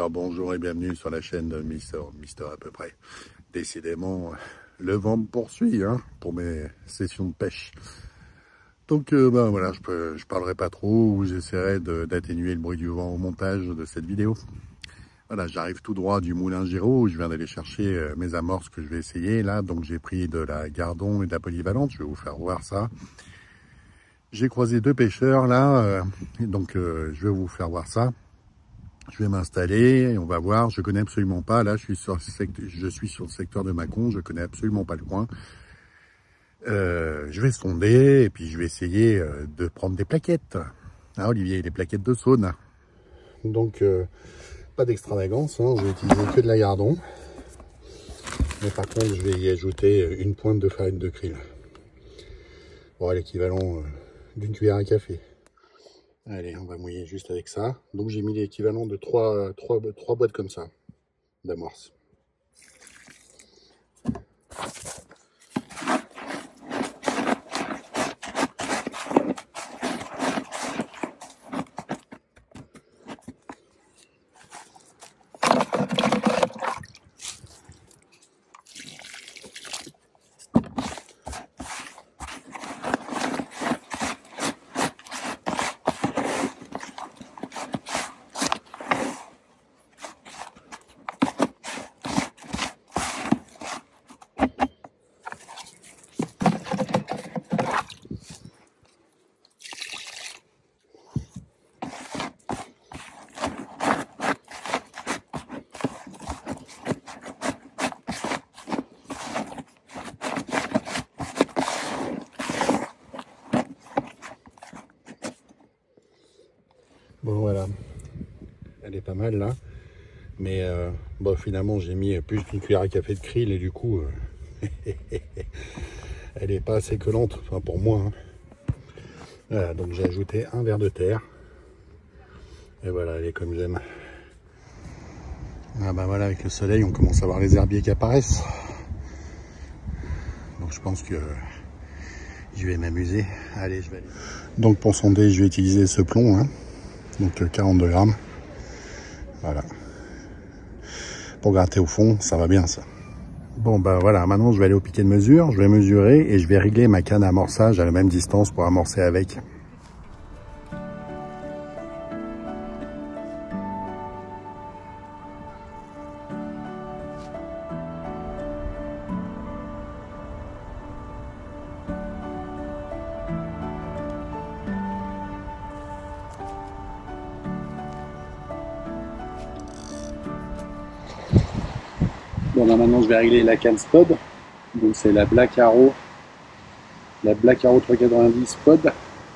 pêcheurs, bonjour et bienvenue sur la chaîne de Mister à peu près. Décidément, le vent me poursuit pour mes sessions de pêche. Donc voilà, je parlerai pas trop ou j'essaierai d'atténuer le bruit du vent au montage de cette vidéo. Voilà, j'arrive tout droit du moulin Giraud où je viens d'aller chercher mes amorces que je vais essayer là. Donc j'ai pris de la Gardon et de la Polyvalente, je vais vous faire voir ça. J'ai croisé deux pêcheurs là, je vais vous faire voir ça. Je vais m'installer, on va voir, je connais absolument pas, là je suis sur le secteur de Mâcon, je connais absolument pas le coin. Je vais sonder et puis je vais essayer de prendre des plaquettes. Ah Olivier, les plaquettes de Saône. Donc pas d'extravagance, je vais utiliser que de la Gardon. Mais par contre je vais y ajouter une pointe de farine de krill. Bon, l'équivalent d'une cuillère à café. Allez, on va mouiller juste avec ça. Donc j'ai mis l'équivalent de 3 boîtes comme ça d'amorce. Bon voilà, elle est pas mal là, mais bon, finalement j'ai mis plus d'une cuillère à café de krill et du coup elle est pas assez collante, enfin pour moi. Voilà, donc j'ai ajouté un verre de terre et voilà, elle est comme j'aime. Ah bah voilà, avec le soleil on commence à voir les herbiers qui apparaissent, donc je pense que je vais m'amuser. Allez, je vais aller. Donc pour sonder je vais utiliser ce plomb, donc 42 grammes, voilà, pour gratter au fond, ça va bien ça. Bon bah voilà, maintenant je vais aller au piquet de mesure, je vais mesurer et je vais régler ma canne à amorçage à la même distance pour amorcer avec. Bon là maintenant je vais régler la canne spod, donc c'est la Black Arrow 390 spod,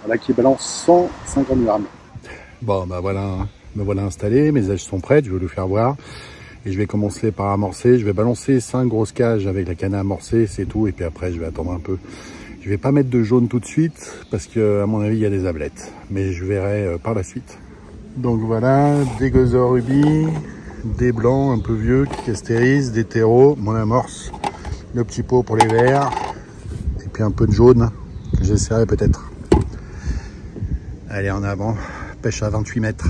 voilà, qui balance 150 grammes. Bon bah voilà, me voilà installé, mes âges sont prêtes, je vais vous faire voir. Et je vais commencer par amorcer, je vais balancer 5 grosses cages avec la canne à amorcer, c'est tout, et puis après je vais attendre un peu. Je vais pas mettre de jaune tout de suite, parce que à mon avis il y a des ablettes, mais je verrai par la suite. Donc voilà, des gozer rubis, des blancs un peu vieux qui castérisent, des terreaux, mon amorce, le petit pot pour les verts, et puis un peu de jaune que j'essaierai peut-être. Allez, en avant, pêche à 28 mètres.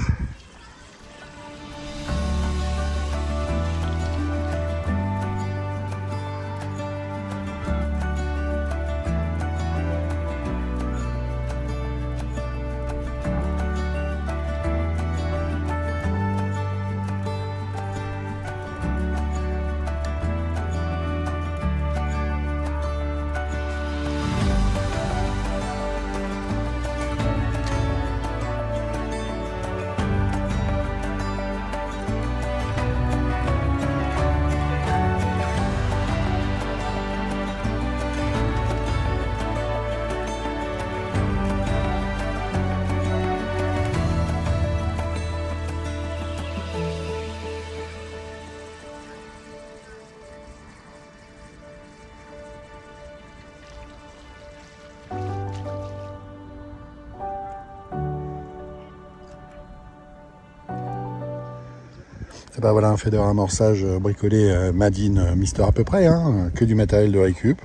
Et ben voilà un fader amorçage bricolé made in Mister à peu près, que du matériel de récup.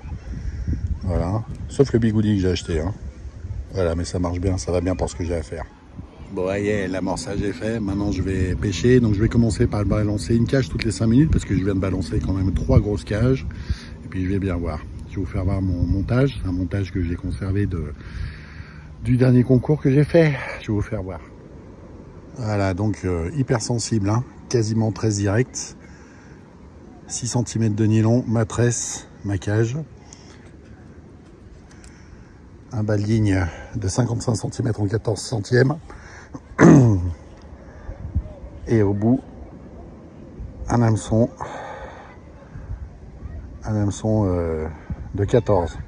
Voilà, sauf le bigoudi que j'ai acheté. Voilà, mais ça marche bien, ça va bien pour ce que j'ai à faire. Bon, allez, l'amorçage est fait. Maintenant, je vais pêcher. Donc, je vais commencer par balancer une cage toutes les 5 minutes parce que je viens de balancer quand même 3 grosses cages. Et puis, je vais bien voir. Je vais vous faire voir mon montage. C'est un montage que j'ai conservé du dernier concours que j'ai fait. Je vais vous faire voir. Voilà, donc hyper sensible, hein, quasiment 13 direct. 6 cm de nylon, ma tresse, ma cage. Un bas de ligne de 55 cm en 14 centièmes. Et au bout, un hameçon de 14.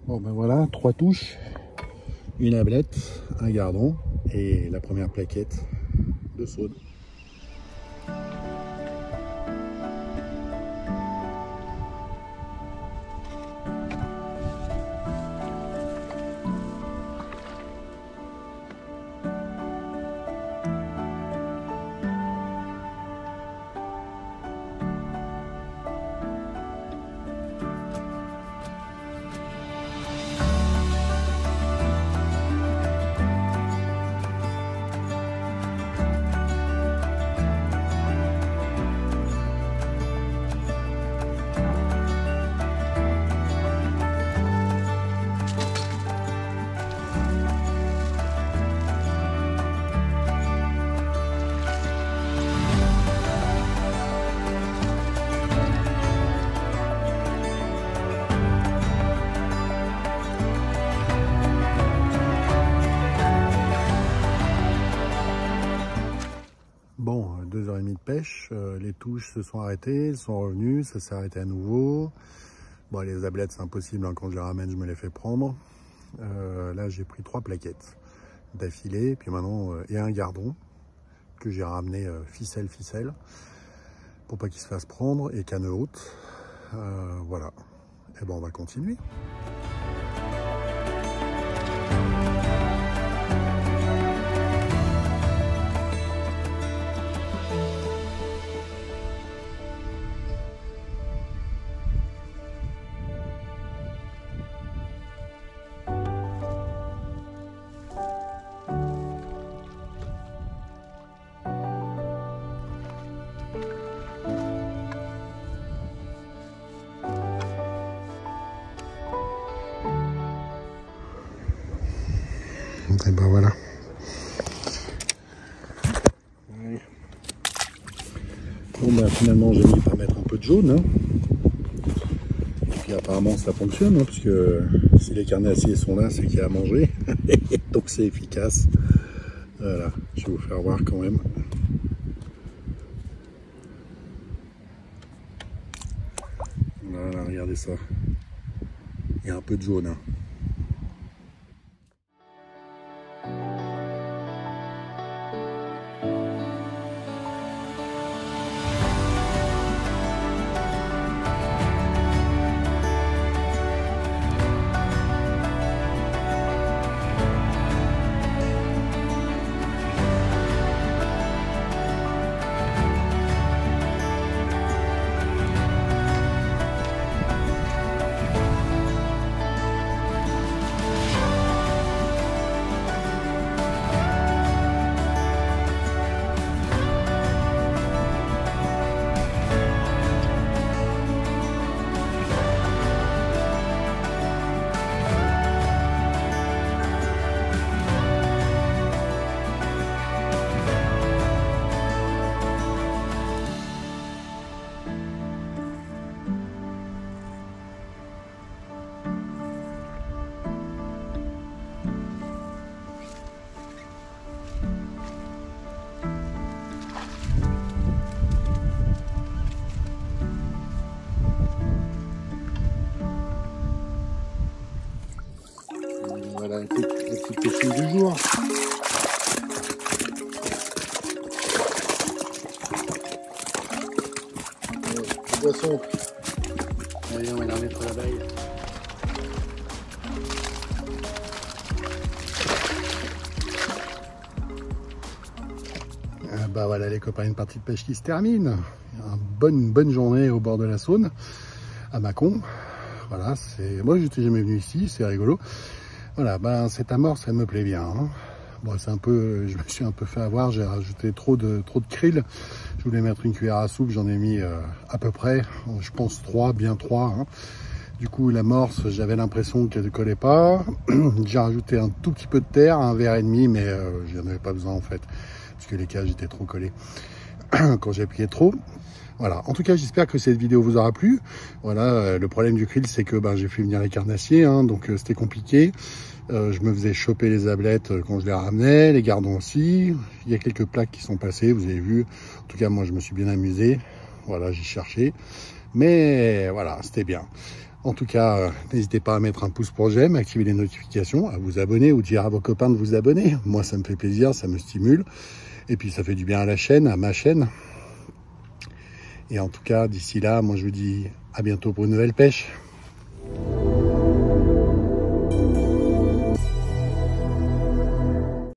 Bon ben voilà, 3 touches, une ablette, un gardon et la première plaquette de saude. Bon, 2h30 de pêche, les touches se sont arrêtées, elles sont revenues, ça s'est arrêté à nouveau. Bon, les ablettes, c'est impossible, hein, quand je les ramène, je me les fais prendre. Là, j'ai pris 3 plaquettes d'affilée, puis maintenant, et un gardon que j'ai ramené ficelle, pour pas qu'il se fasse prendre, et canne haute. Voilà. Et bon, on va continuer. Et ben voilà. Ouais. Bon ben finalement j'ai mis par mettre un peu de jaune. Hein. Et puis apparemment ça fonctionne, hein, parce que si les carnassiers sont là, c'est qu'il y a à manger. Donc c'est efficace. Voilà, je vais vous faire voir quand même. Voilà, regardez ça. Il y a un peu de jaune. Hein. poisson. Allez, on va la remettre à la baille. Bah voilà les copains, une partie de pêche qui se termine. Une bonne journée au bord de la Saône, à Mâcon. Voilà, moi j'étais jamais venu ici, c'est rigolo. Voilà, ben cette amorce, elle me plaît bien. Hein. Bon, je me suis un peu fait avoir, j'ai rajouté trop de krill. Je voulais mettre une cuillère à soupe, j'en ai mis à peu près, je pense 3, bien 3. Hein. Du coup, l'amorce, j'avais l'impression qu'elle ne collait pas. J'ai rajouté un tout petit peu de terre, un verre et demi, mais je n'en avais pas besoin en fait, parce que les cages étaient trop collées quand j'ai appuyé trop. Voilà, en tout cas j'espère que cette vidéo vous aura plu. Voilà, le problème du krill c'est que j'ai fait venir les carnassiers, hein, donc c'était compliqué. Je me faisais choper les ablettes quand je les ramenais, les gardons aussi. Il y a quelques plaques qui sont passées, vous avez vu. En tout cas moi je me suis bien amusé. Voilà, j'ai cherché. Mais voilà, c'était bien. En tout cas, n'hésitez pas à mettre un pouce pour j'aime, activer les notifications, à vous abonner ou dire à vos copains de vous abonner. Moi ça me fait plaisir, ça me stimule. Et puis ça fait du bien à la chaîne, à ma chaîne. Et en tout cas, d'ici là, moi je vous dis à bientôt pour une nouvelle pêche.